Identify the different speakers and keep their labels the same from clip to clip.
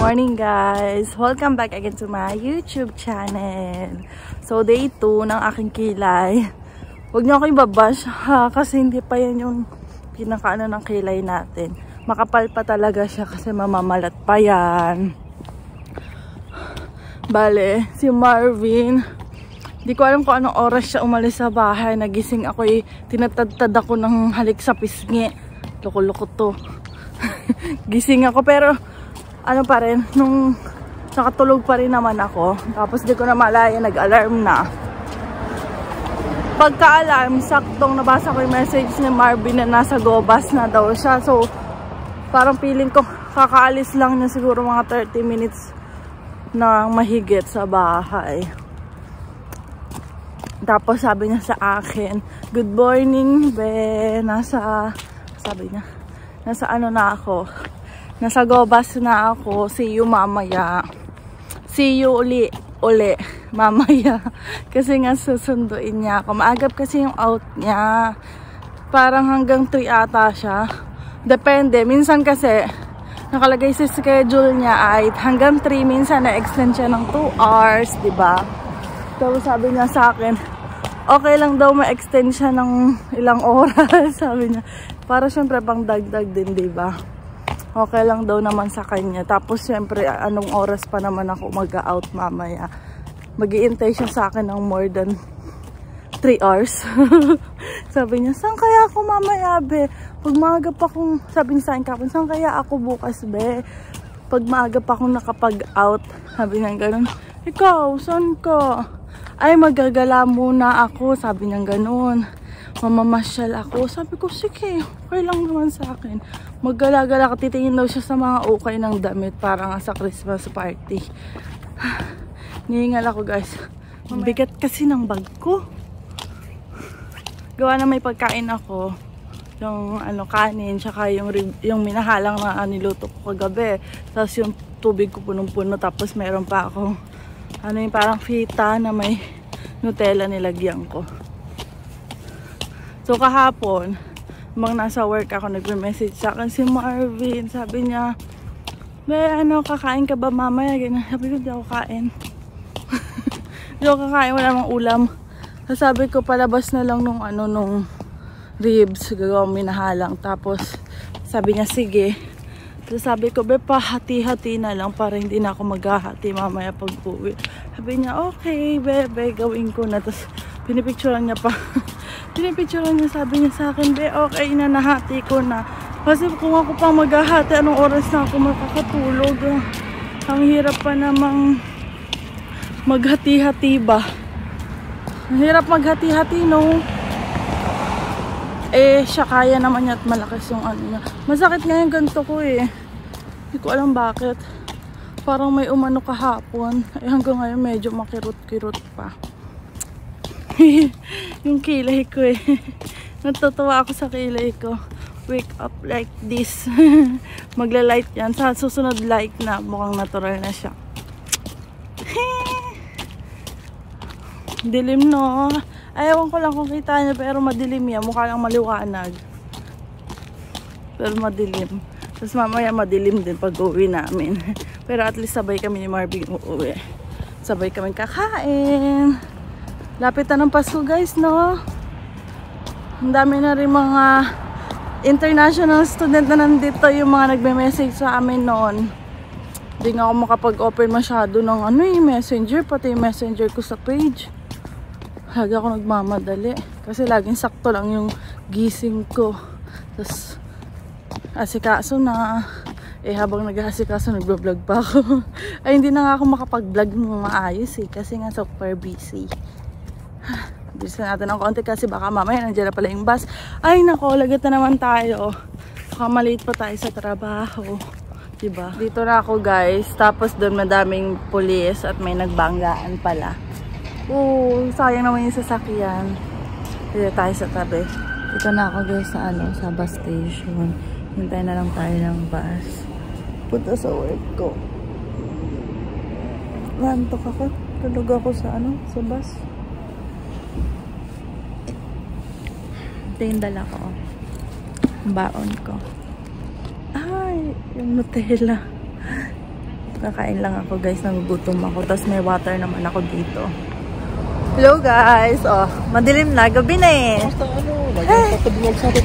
Speaker 1: morning guys! Welcome back again to my YouTube channel. So day 2 ng aking kilay. Huwag niyo ako ibabash ha, kasi hindi pa yan yung pinakaano ng kilay natin. Makapal pa talaga siya kasi mamamalat pa yan. Bale, si Marvin, di ko alam kung anong oras siya umalis sa bahay. Nagising ako tinatadtad ako ng halik sa pisngi. Loko-loko to. Gising ako pero ano pa rin, nung nakatulog pa rin naman ako. Tapos di ko na malaya, nag-alarm na. Pagka-alarm, saktong nabasa ko yung message ni Marvin na nasa Gobas na daw siya. So, parang feeling ko kakaalis lang niya siguro mga 30 minutes na mahigit sa bahay. Tapos sabi niya sa akin, "Good morning, be." Sabi niya, nasa ano na ako. Nasa Gobas na ako. See you mamaya. See you uli mamaya. Kasi nga susunduin niya ako. Maagap kasi yung out niya. Parang hanggang 3 ata siya. Depende. Minsan kasi nakalagay sa schedule niya ay hanggang 3. Minsan na-extend siya ng 2 hours. Diba? Tapos sabi niya sa akin, okay lang daw ma-extend siya ng ilang oras. Sabi niya. Para syempre pang dagdag din, diba? Okay lang daw naman sa kanya. Tapos syempre anong oras pa naman ako mag-out mamaya. Mag-iintay siya sa akin ng more than 3 hours. Sabi niya, saan kaya ako mamaya, be? Pag maaga pa akong, sabi niya sa akin kapon, saan kaya ako bukas, be? Pag maaga pa akong nakapag-out. Sabi niya ganun, ikaw, saan ka? Ay, magagala muna ako. Sabi niya ganun. Mamamasyal ako. Sabi ko, sige, okay lang naman sa akin. Maggala-gala ka, titingin daw siya sa mga ukay ng damit para nga sa Christmas party. Nihingal ako guys. Bigat kasi ng bag ko. Gawa na may pagkain ako. Yung ano, kanin, tsaka yung minahalang na niluto ko kagabi. Tapos yung tubig ko punong-puno. Tapos meron pa ako ano yung parang fita na may Nutella nilagyan ko. So kahapon, mang nasa work ako, nagme-message sa akin si Marvin. Sabi niya, be, ano, kakain ka ba mamaya? Ganyan. Sabi ko, di ako kain. Di ako kakain, wala namang ulam. So sabi ko, palabas na lang nung ribs, gagawang minahalang. Tapos sabi niya, sige. So sabi ko, be, hati-hati na lang para hindi na ako maghahati mamaya pag uwi. Sabi niya, okay, be, gawin ko na. Tapos pinipicturean niya pa. Pinipicturean niya, sabi niya sa akin, be, okay na, nahati ko na. Kasi kung ako pang maghahati, anong oras na ako makakatulog? Ang hirap pa namang maghati-hati ba? Ang hirap maghati-hati, no? Eh, siya kaya naman niya at malakas yung ano niya. Masakit nga yung ganito ko eh. Hindi ko alam bakit. Parang may umano kahapon. Eh, hanggang ngayon medyo makirot-kirot pa. Yung kilay ko eh. Natutuwa ako sa kilay ko. Wake up like this. Magla-light yan. Sa susunod light na. Mukhang natural na siya. Dilim, no? Ayaw ko lang kung kita niya, pero madilim yan. Mukha lang maliwanag. Pero madilim. Tapos mamaya madilim din pag uwi namin. Pero at least sabay kami ni Marvin uuwi. Sabay kami kakain. Lapit na ng Pasko guys, no? Ang dami na rin mga international student na nandito, yung mga nagme-message sa amin noon. Hindi nga ako makapag-open masyado ng messenger, pati yung messenger ko sa page. Lagi ako nagmamadali. Kasi laging sakto lang yung gising ko. Tapos, asikaso na. Eh, habang nag-asikaso, nagbablog pa ako. Ay, hindi na nga ako makapag-vlog ng maayos eh. Kasi nga super busy. Bilisan natin ng konti kasi baka mamaya nandiyan na pala yung bus. Ay nako, lagat na naman tayo. Baka malate pa tayo sa trabaho. Diba? Dito na ako guys. Tapos doon madaming pulis at may nagbanggaan pala. Sayang naman yung sasakyan. Dito tayo sa tabi. Dito na ako guys sa bus station. Hintay na lang tayo ng bus. Punta sa work ko. Nantok ako. Tulog ako sa bus. Ito yung dala ko. Baon ko. Ay, yung Nutella. Kakain lang ako guys, nagugutom ako. Tapos may water naman ako dito. Hello guys! Oh, madilim na, gabi na eh.
Speaker 2: Basta ano, lagi sa tabi wag sa atin.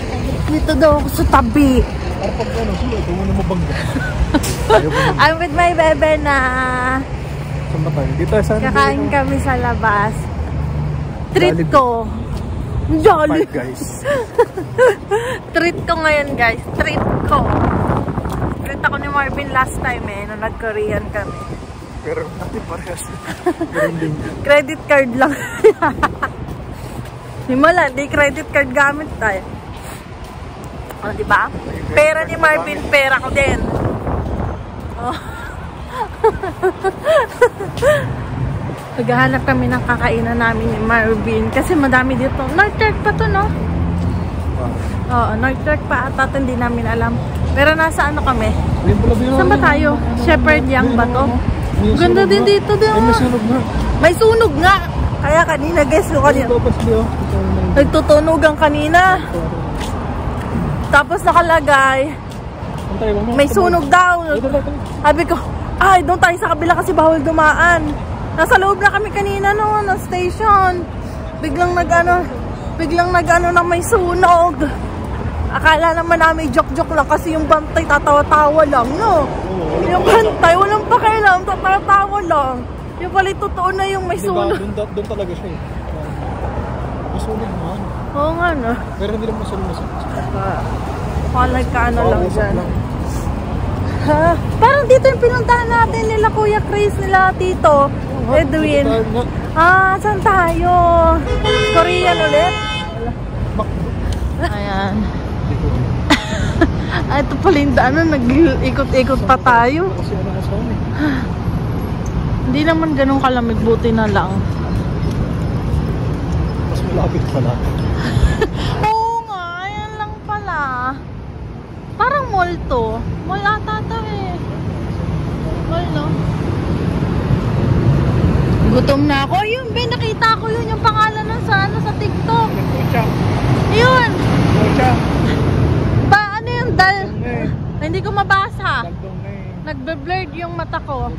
Speaker 1: Dito daw ako sa tabi.
Speaker 2: Para pag ano, sige, ito mo na mabangga.
Speaker 1: I'm with my bebe na.
Speaker 2: Saan ba tayo? Dito, saan?
Speaker 1: Kakain kami sa labas. Treat ko. Jolly.
Speaker 2: Fight guys.
Speaker 1: Treat ko ngayon guys. Treat ko. Treat ako ni Marvin last time eh. Nung nag-Korean kami.
Speaker 2: Pero natin parehas. Pero
Speaker 1: Credit card lang. Himala, di credit card gamit tayo. O, diba? Pera ni Marvin, pera ko din. Oh. Maghahanap kami ng kakainan namin ni Marvin. Kasi madami dito. North York pa to, no? Oo, North York pa. At hindi namin alam. Pero nasa ano kami? Saan ba tayo? Shepherd Young ba to? Ganda din dito.
Speaker 2: May sunog nga.
Speaker 1: May sunog nga. Kaya kanina, guys, ko kanina. Nagtutunugan kanina. Tapos nakalagay, may sunog daw. Sabi ko, ay, doon tayo sa kabila kasi bawal dumaan. Nasa loob na kami kanina no, na station. Biglang nag-ano na may sunog. Akala naman namin joke-joke lang kasi yung bantay tatawa-tawa lang, no? Yung bantay, walang pakialam, tatawa-tawa lang. Yung pala totoo na yung may sunog.
Speaker 2: Doon talaga siya eh. May sunog naman.
Speaker 1: Oo nga, no?
Speaker 2: Pero hindi naman sunog.
Speaker 1: Palag ka ano lang dyan. Ha? Parang dito yung pinuntahan natin nila Kuya Chris, nila Tito Edwin. Ah, saan tayo? Korean ulit? Ayan. Ah, ito pala yung daan, nag-ikot-ikot pa tayo. Hindi naman ganun kalamig, buti na lang.
Speaker 2: Mas malapit pala.
Speaker 1: Oo nga, ayan lang pala. Parang mall to. Mall ata to eh. Mall, no? Gutom na ako. Ayun, be, nakita ko yun. Yung pangalan nun sa TikTok. Yun. Ba, ano yung dal? Hindi ko mabasa. Nagbe-blurred yung mata ko.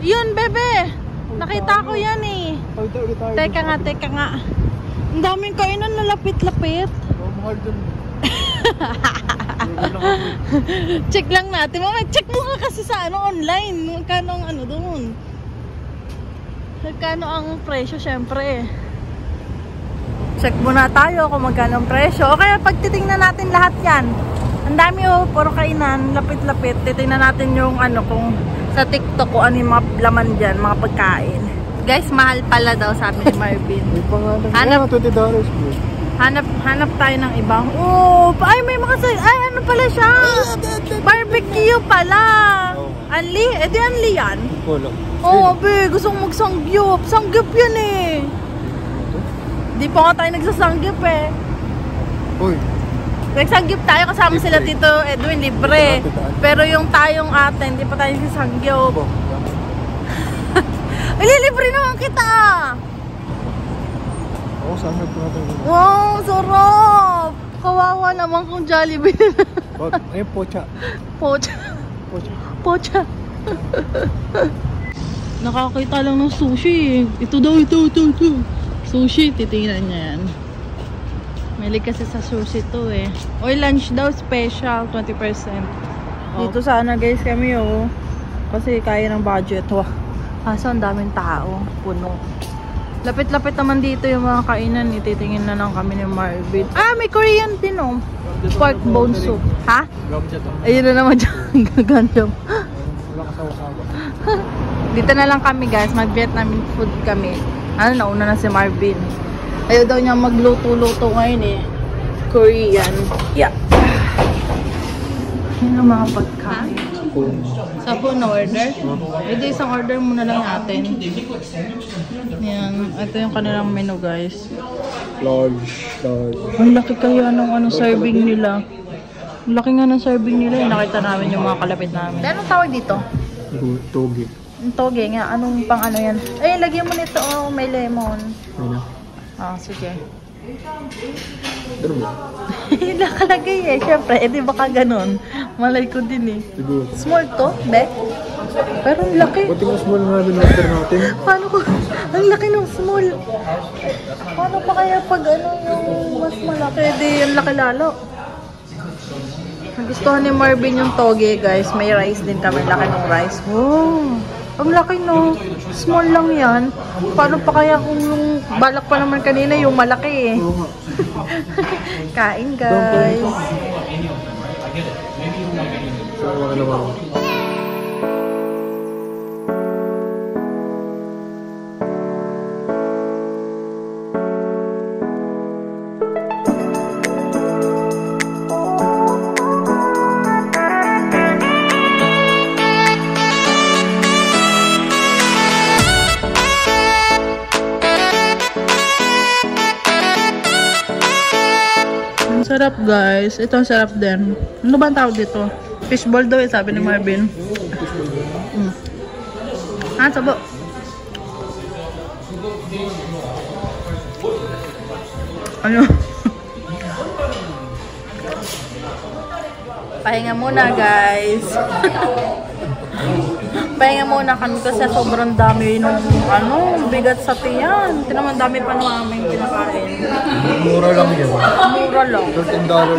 Speaker 1: Yun, bebe. Nakita ko yan eh. Teka nga. Ang daming kainan na lapit-lapit.
Speaker 2: Mahal dun.
Speaker 1: Check lang natin. Check mo nga kasi sa online. Magkano ang ano doon? Magkano ang presyo, syempre. Check muna tayo kung magkano ang presyo. O kaya pag titingnan natin lahat yan. Ang dami puro kainan, lapit-lapit. Titingnan natin yung kung sa TikTok kung ano yung mga laman dyan, mga pagkain. Guys, mahal pala daw, sabi ni Marvin.
Speaker 2: Hanap $20 bro.
Speaker 1: Hanap tayo ng ibang. Oh, ay may mga ay ano pala siya? Barbecue pala. Anli? Di anli yan.
Speaker 2: Wala.
Speaker 1: Oh, be, gusto kong magsangyup. Sangyup yan eh. Di pa nga tayo nagsasangyup eh.
Speaker 2: Uy.
Speaker 1: Nagsangyup tayo kasama libre. Sila Tito Edwin, libre. Pero yung tayong atin, di pa tayo nagsasangyup. Ililibre naman kita.
Speaker 2: Oo, sangyup natin.
Speaker 1: Wow, sarap. Kawawa naman kung Jollibee.
Speaker 2: Ayun, pocha.
Speaker 1: Pocha. Nakakita lang ng sushi. Ito daw. Sushi, titingnan niya yan. Mili kasi sa sushi to eh. Oy, lunch daw special, 20%. Dito sana guys kami kasi kaya ng budget. Kaso ang daming tao, puno. Lapit-lapit naman dito yung mga kainan. Ititingin na lang kami ni Marvin. Ah, may Korean din pork bone soup. Ha? Ayun na naman dyan. Gagandam. Dito na lang kami guys. Mag-Vietnamese food kami. Nauna na si Marvin. Ayaw daw niya magluto-luto ngayon eh. Korean. Yeah. Yun ang mga pagkain. Sabon na order? Ito isang order muna lang natin. Yan. Ito yung kanilang menu guys.
Speaker 2: Large.
Speaker 1: Ang laki kaya ng serving nila. Ang laki nga ng serving nila. Nakita namin yung mga kalapit namin. Anong tawag dito?
Speaker 2: Toge.
Speaker 1: Toge nga. Anong pang ano yan? Ay, lagyan mo nito. May lemon.
Speaker 2: Ano?
Speaker 1: Sige.
Speaker 2: Ganun ba?
Speaker 1: Nakalagay eh. Siyempre, di baka ganun. Malay ko din eh.
Speaker 2: Siguro.
Speaker 1: Small to, be? Pero ang laki.
Speaker 2: Ba't yung small nga din master natin?
Speaker 1: Paano ko? Ang laki ng small. Paano pa kaya pag ano yung mas malaki? Di yung laki lalo. Nagustuhan ni Marvin yung toge, guys. May rice din kami. Laki ng rice. Wow! Ang laki, no? Small lang yan. Paano pa kaya kung yung balak pa naman kanina yung malaki eh.
Speaker 2: Oo nga.
Speaker 1: Kain, guys.
Speaker 2: So, mga naman.
Speaker 1: Sarap, guys. Ito ang sarap din. Ano ba ang tawag dito? Fishball daw eh, sabi ni Marvin. Sabo. Ano? Pahinga muna, guys. Pahinga muna kami kasi sobrang dami nung bigat sa tiyan. Tinaman dami pa namin kinakain.
Speaker 2: Mura lang yun.
Speaker 1: Mura lang.
Speaker 2: $13 lang.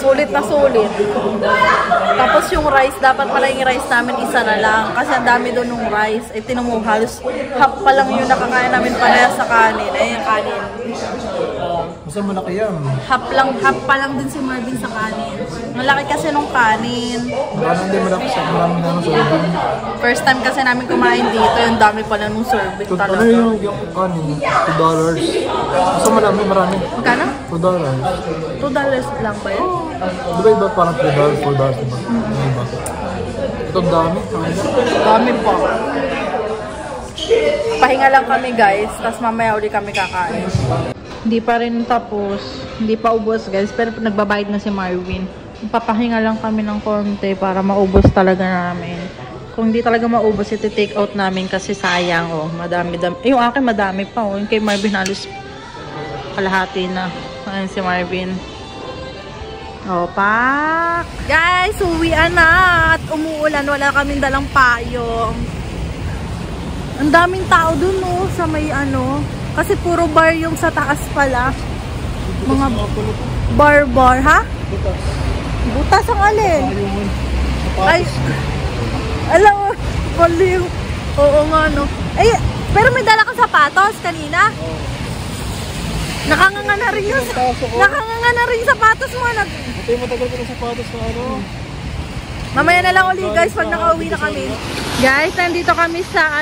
Speaker 1: Sulit na sulit. Tapos yung rice, dapat pala yung rice namin isa na lang. Kasi ang dami doon ng rice. Eh, tinamo, halos half pa lang yung nakakain namin pareha sa kanin. Eh, yung kanin.
Speaker 2: Basta malaki yan.
Speaker 1: Half pa lang din si Marvin sa kanin. Malaki kasi nung kanin.
Speaker 2: Parang hindi malaki sa marami na ng serving.
Speaker 1: First time kasi namin kumain dito, yung dami pala nung serving talaga.
Speaker 2: Ano yung kanin? $2. Basta marami.
Speaker 1: Magkano?
Speaker 2: $2.
Speaker 1: $2 lang ba yun?
Speaker 2: Di ba iba parang $3, $4 diba? Diba? Ito ang dami.
Speaker 1: Dami pa. Pahinga lang kami, guys. Tapos mamaya uli kami kakain. Hindi pa rin tapos. Hindi pa ubos, guys. Pero nagbabayad na si Marvin. Papahinga lang kami ng konti para maubos talaga namin. Kung hindi talaga maubos, iti-take out namin kasi sayang. Oh, madami-dami. Yung akin madami pa. Oh. Yung kay Marvin halos kalahati na. Ayan si Marvin. Oh, pak! Guys, uwian na at umuulan. Wala kaming dalang payong. Ang daming tao dun, oh, sa may kasi puro bar yung sa taas pala. Mga bar, ha? Butas ang alin? Ay, alam mo, baliw. Oo nga, no. Ay, pero may dala kang sapatos kanina? Nakanganga na rin yung nakanganga na rin yung sapatos mo.
Speaker 2: Ito yung matagal ko ng sapatos na
Speaker 1: Mamaya na lang uli, guys, pag nakauwi na kami. Guys, nandito kami sa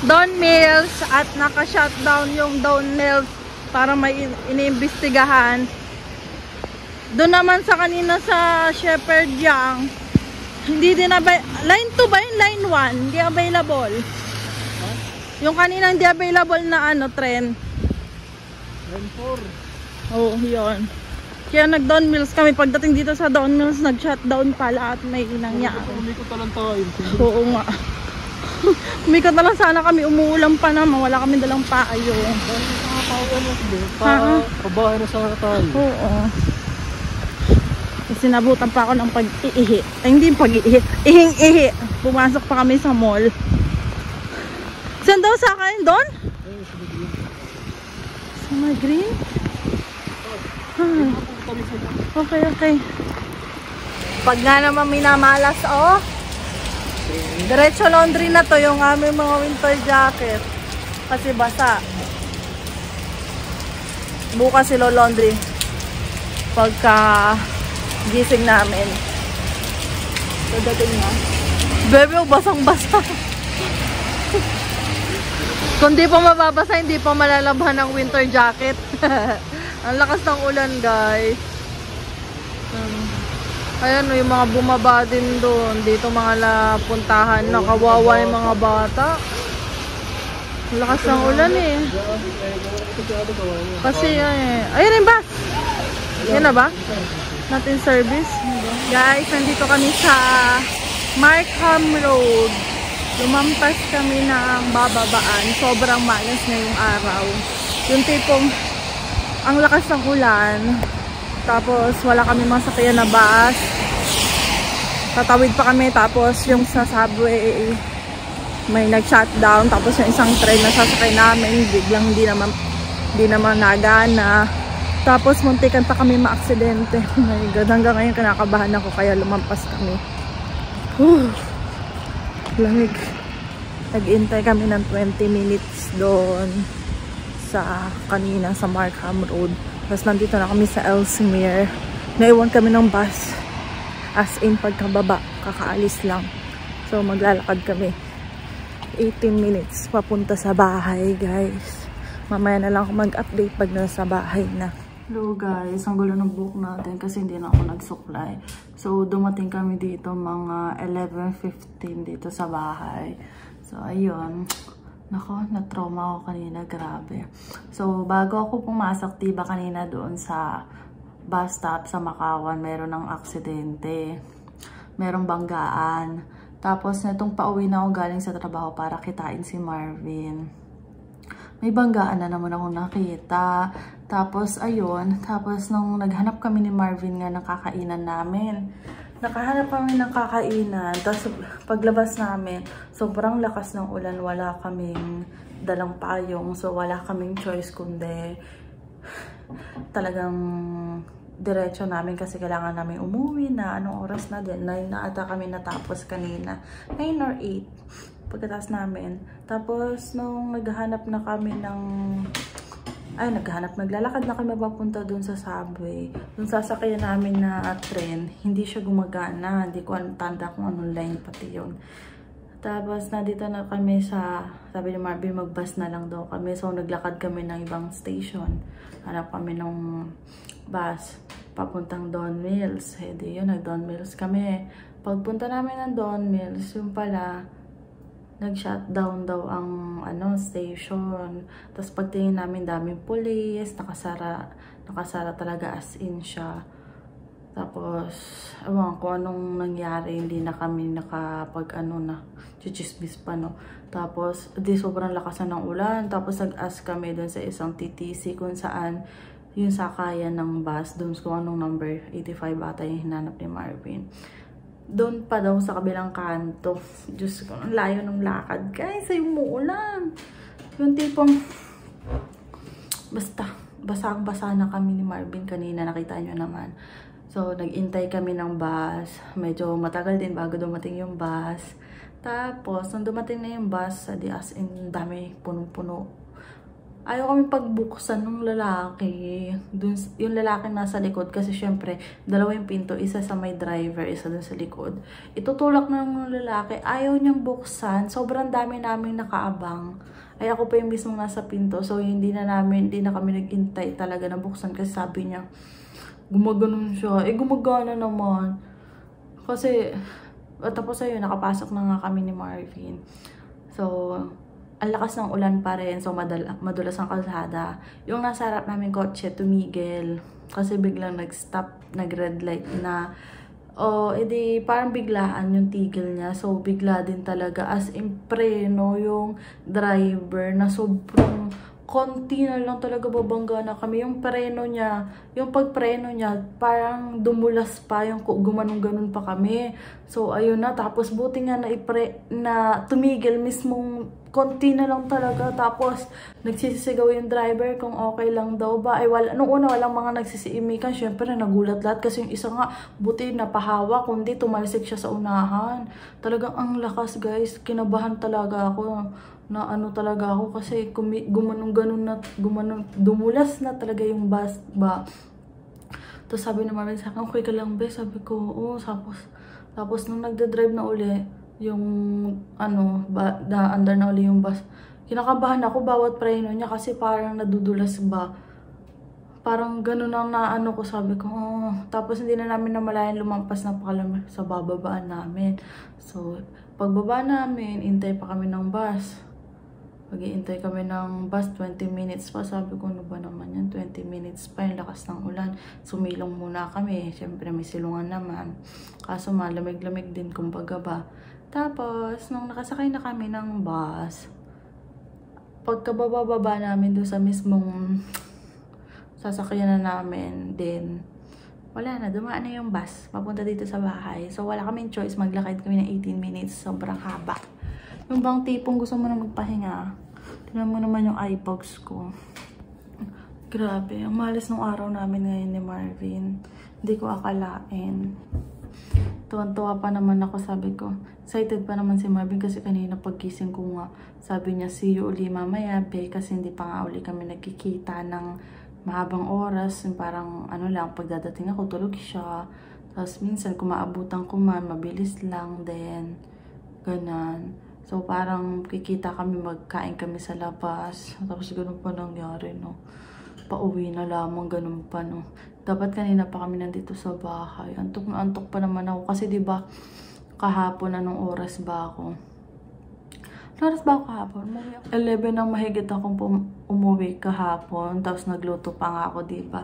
Speaker 1: Don Mills at naka-shutdown yung Don Mills para may iniimbestigahan. Doon naman sa kanina sa Shepherd Young, hindi din line 2 ba yun? Line 1, hindi available. Huh? Yung kanina hindi available na tren.
Speaker 2: Line 4.
Speaker 1: Oh, yun. Kaya nag-Don Mills kami. Pagdating dito sa Don Mills, nag-shutdown pala at may nangyari.
Speaker 2: Umikot na lang tayo.
Speaker 1: Oo nga. Umikot na lang sana kami. Umuulan pa naman. Wala kami dalang paayo.
Speaker 2: Pabahay na sana tayo.
Speaker 1: Oo. Kasi nabutan pa ako ng pag-iihi. Ay, hindi yung pag-iihi. Ihing-ihi. Pumasok pa kami sa mall. Saan daw sa akin? Doon? Sa may green? Okay. Pag nga naman minamalas, diretso laundry na to yung aming mga winter jacket. Kasi basa. Bukas silo laundry. Pagka gising namin. Pagdating na. Bebe, basang-basa. Kung di pa mababasa, hindi pa malalabhan ang winter jacket. Ang lakas ng ulan, guys. Ayan, yung mga bumaba din doon. Dito mga puntahan na kawawa yung mga bata. Ang lakas ng ulan eh. Kasi ayun yung bus. Yan na ba? Not in service. Guys, nandito kami sa Markham Road. Lumampas kami ng bababaan. Sobrang malas na yung araw. Yung tipong ang lakas ng ulan. Tapos wala kami masakyan na bus. Tatawid pa kami. Tapos yung sa subway may nag-shutdown. Tapos yung isang train na sasakay namin biglang hindi naman nagana. Tapos muntikan pa kami ma-aksidente. Oh my God, hanggang ngayon kinakabahan ako kaya lumampas kami. Lamig. Nag-intay kami ng 20 minutes doon sa kanina sa Markham Road. Tapos nandito na kami sa Ellesmere. Naiwan kami ng bus. As in pagkababa, kakaalis lang. So maglalakad kami. 18 minutes papunta sa bahay, guys. Mamaya na lang ako mag-update pag nasa bahay na. Hello guys, ang gulo ng book natin kasi hindi na ako nagsuklay. So dumating kami dito mga 11:15 dito sa bahay. So ayun, nako, na-trauma ako kanina, grabe. So bago ako pumasok, diba kanina doon sa bus stop sa Makawan, meron ng aksidente. Merong banggaan. Tapos netong pauwi na ako galing sa trabaho para kitain si Marvin. May banggaan na naman ako nakita. Tapos, ayun. Tapos, nung naghanap kami ni Marvin nga ng kakainan namin. Nakahanap kami ng kakainan. Tapos, paglabas namin, sobrang lakas ng ulan. Wala kaming dalang payong. So, wala kaming choice kundi talagang diretso namin kasi kailangan namin umuwi na. Anong oras na din? 9 na ata kami natapos kanina. 9 or 8. Pagkatapos namin. Tapos, nung naghahanap na kami ng... naglalakad na kami papunta dun sa subway. Dun sasakyan namin na tren, hindi siya gumagana. Hindi ko tanda kung anong line pati yun. Tapos, nandito na kami sa... Sabi ni Marvin, mag-bus na lang daw kami. So, naglakad kami ng ibang station. Hanap kami ng bus. Papuntang Don Mills. Hindi yun, nag-Don Mills kami. Pagpunta namin ng Don Mills, yung pala... nag-shutdown daw ang station. Tapos pagtingin namin daming police, nakasara talaga as in siya. Tapos, ewan ko anong nangyari, hindi na kami chichismis pa, no. Tapos, sobrang lakasan ng ulan. Tapos nag-ask kami dun sa isang TTC kung saan yung sakayan ng bus, dun kung anong number, 85 ata yung hinanap ni Marvin. Doon pa daw sa kabilang kanto. Diyos ko, ang layo ng lakad. Guys, ay umuulan. Yung tipong, basang-basa na kami ni Marvin kanina. Nakita nyo naman. So, nag-intay kami ng bus. Medyo matagal din bago dumating yung bus. Tapos, nung dumating na yung bus, as in, dami, punong-puno. Ayaw kami pagbuksan ng lalaki. Yung lalaki nasa likod kasi syempre, dalawa yung pinto. Isa sa may driver, isa dun sa likod. Itutulak na ng lalaki. Ayaw niyang buksan. Sobrang dami namin nakaabang. Ay ako pa yung mismong nasa pinto. So hindi na kami nag-intay talaga na buksan. Kasi sabi niya, gumaganon siya. Gumagana naman. Kasi, tapos ayun, nakapasok na nga kami ni Marvin. So, ang lakas ng ulan pa rin, so madulas ang kalsada. Yung nasa harap namin kotse, tumigil. Kasi biglang nag-stop, nag-red light na. Edi parang biglaan yung tigil niya. So bigla din talaga, as in preno yung driver na sobrang konti na lang talaga babangga na kami. Yung preno niya, yung pagpreno niya, parang dumulas pa, yung gumanong-ganon pa kami. So, ayun na. Tapos, buti nga na tumigil mismong konti na lang talaga. Tapos, nagsisisigaw yung driver kung okay lang daw ba. Nung una, walang mga nagsisiimikan. Syempre, nagulat lahat. Kasi yung isa nga, buti napahawa, kundi tumalsik siya sa unahan. Talagang ang lakas, guys. Kinabahan talaga ako. Na talaga ako kasi dumulas na talaga yung bus ba. Tapos sabi naman sa akin, okay ka lang ba? Sabi ko, oo. Tapos nung nagda-drive na uli, yung under na uli yung bus, kinakabahan ako bawat preno niya kasi parang nadudulas ba. Parang ganun ang ko, sabi ko, oh. Tapos hindi na namin namalayan lumampas na pakalam sa bababaan namin. So, pagbaba namin, intay pa kami ng bus. Mag-iintay kami ng bus, 20 minutes pa. Sabi ko, ano ba naman yan? 20 minutes pa, yung lakas ng ulan. Sumilong muna kami. Siyempre, may silungan naman. Kaso malamig-lamig din, kumbaga ba. Tapos, nung nakasakay na kami ng bus, pagkababa namin doon sa mismong sasakyan na namin. Then, wala na, dumaan na yung bus. Papunta dito sa bahay. So, wala kaming choice. Maglakad kami ng 18 minutes. Sobrang haba. Yung bang tipong gusto mo na magpahinga. Tignan mo naman yung eyebags ko. Grabe. Ang malas nung araw namin ngayon ni Marvin. Hindi ko akalain. Tuwan-tuwa pa naman ako, sabi ko. Excited pa naman si Marvin kasi kanina pagkising ko nga. Sabi niya, see you uli mamaya, be. Kasi hindi pa nga uli kami nagkikita ng mahabang oras. Parang ano lang, pagdadating ako, tulog siya. Tapos minsan, kung maabutan ko man, mabilis lang din. Ganon. So, parang kikita kami, magkain kami sa labas. Tapos ganun pa nangyari, no. Pauwi na lamang, ganun pa, no. Dapat kanina pa kami nandito sa bahay. Antok na antok pa naman ako. Kasi diba, kahapon, anong oras ba ako? Anong oras ba ako kahapon? 11 ang mahigit akong umuwi kahapon. Tapos nagluto pa nga ako, diba?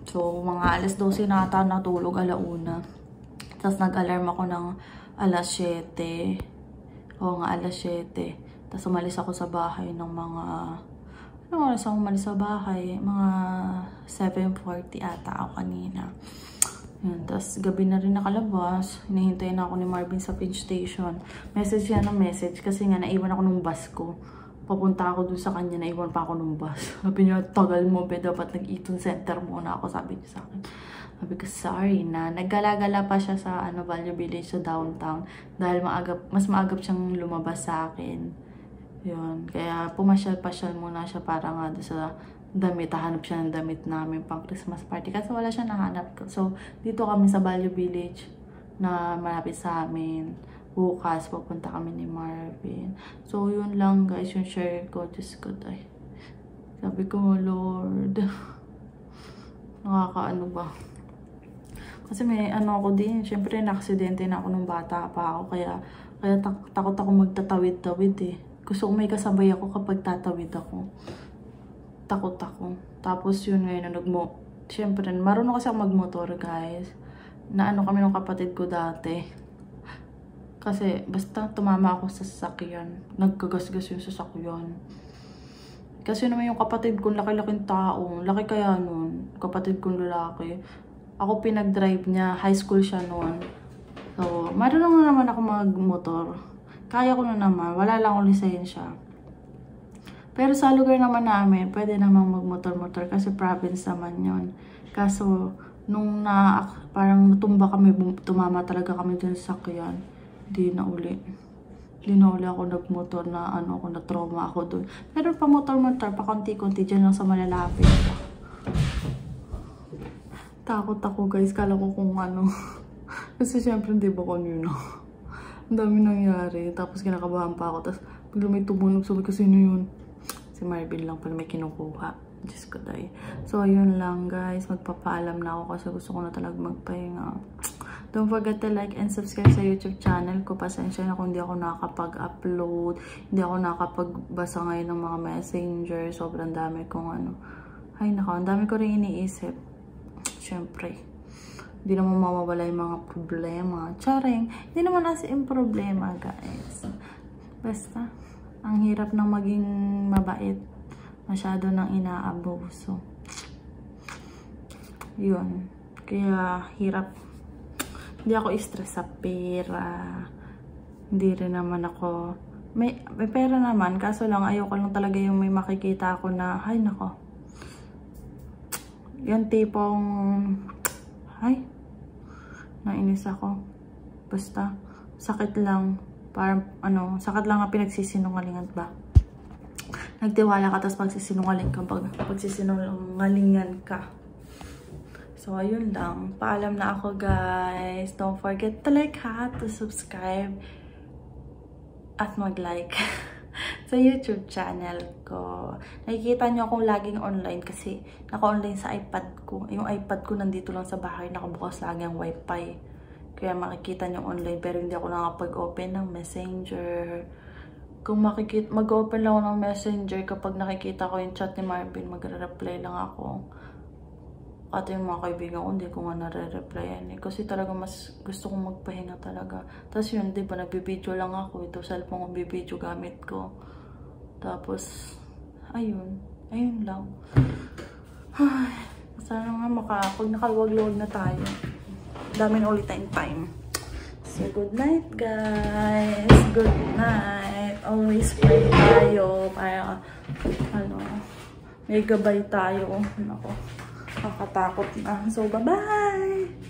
Speaker 1: So, mga alas 12 na ata natulog, alauna. Tapos nag-alarm ako ng alas 7. Oo nga, alas 7. Tapos umalis ako sa bahay ng mga... Anong oras ako umalis sa bahay? Mga 7:40 ata ako kanina. Yun, tapos gabi na rin nakalabas. Hinihintay na ako ni Marvin sa PIDG station. Message yan ng message kasi nga naiwan ako ng bus ko. Papunta ako dun sa kanya, naiwan pa ako ng bus. Sabi niya, tagal mo ba? Dapat nag-Eton Center muna ako, sabi niya sa akin. Sabi ko, sorry na. Naggala-gala pa siya sa Value Village sa downtown. Dahil mas maagap siyang lumabas sa akin. Yun. Kaya pumasyal-pasyal muna siya para nga sa damit. Hanap siya ng damit namin pang Christmas party. Kasi wala siya nahanap. So, dito kami sa Value Village na malapit sa amin. Bukas, pupunta kami ni Marvin. So, yun lang guys, yung share ko. Diyos ko, ay. Sabi ko, Lord. Nakakaano ba? Kasi may ano ako din. Siyempre, na-aksidente na ako nung bata pa ako. Kaya takot ako magtatawid-tawid eh. Gusto ko may kasabay ako kapag tatawid ako. Takot ako. Tapos yun ngayon, siyempre, marunong kasi ako magmotor, guys. Naano kami ng kapatid ko dati. Kasi basta tumama ako sa sasakyan. Nagkagasgas yung sasakyan. Kasi naman yung kapatid ko, laki-laking tao. Laki kaya nun. Kapatid kong lalaki. Ako pinag-drive niya. High school siya nun. So, marunong na naman ako magmotor. Kaya ko na naman. Wala lang akong lisensya. Pero sa lugar naman namin, pwede naman magmotor-motor kasi province naman yon. Kaso, nung parang natumba kami, tumama talaga kami dun sa sakyan. Di na uli ako nagmotor na na-trauma ako dun. Pero pa motor-motor, pa konti-konti dyan lang sa malalapit. Takot ako guys, kala ko kung ano. Kasi syempre hindi ba kanina. Ang dami nangyari. Tapos kinakabahan pa ako. Tapos bigla may tumunog. Sabi ko, sino yun? Si Marvin lang pala may kinukuha. Diyos ko tayo. So, yun lang guys. Magpapaalam na ako kasi gusto ko na talaga magpahinga. Don't forget to like and subscribe sa YouTube channel ko. Pasensya na kung hindi ako nakakapag-upload. Hindi ako nakakapagbasa ngayon ng mga messenger. Sobrang dami kong Ay nako, ang dami ko rin iniisip. Siyempre. Hindi naman mawawala yung mga problema. Charing, hindi naman as in problema, guys. Basta, ang hirap ng maging mabait. Masyado nang inaabuso. Yun. Kaya, hirap. Hindi ako stress sa pera. Hindi rin naman ako... May pera naman, kaso lang ayoko lang talaga yung may makikita ako na, ay nako. Yung tipong... Ay, nainis ako. Basta, sakit lang. Parang, sakit lang ang pinagsisinungalingan ba? Nagtiwala ka, tapos pagsisinungaling pagsisinungalingan ka. So, ayun lang. Paalam na ako, guys. Don't forget to like, to subscribe, at mag-like sa YouTube channel ko. Nakikita nyo akong laging online kasi naka-online sa iPad ko. Yung iPad ko nandito lang sa bahay, nakabukas lagi ang wifi. Kaya makikita nyo online pero hindi ako nakapag-open ng Messenger. Kung mag-open lang ako ng Messenger kapag nakikita ko yung chat ni Marvin, magre-reply lang ako. At yung mga kaibigan ko, hindi ko nga nare-replyan eh. Kasi talaga mas gusto kong magpahinga talaga. Tapos yun, di ba, nagbibideo lang ako. Ito, cellphone ko, bibideo gamit ko. Tapos, ayun lang. Ay, pag nakaluwag-luwag na tayo, dami na ulit tayong time. So, good night, guys. Good night. Always pray tayo para, may gabay tayo. Nako, kakatakot na. So, bye-bye!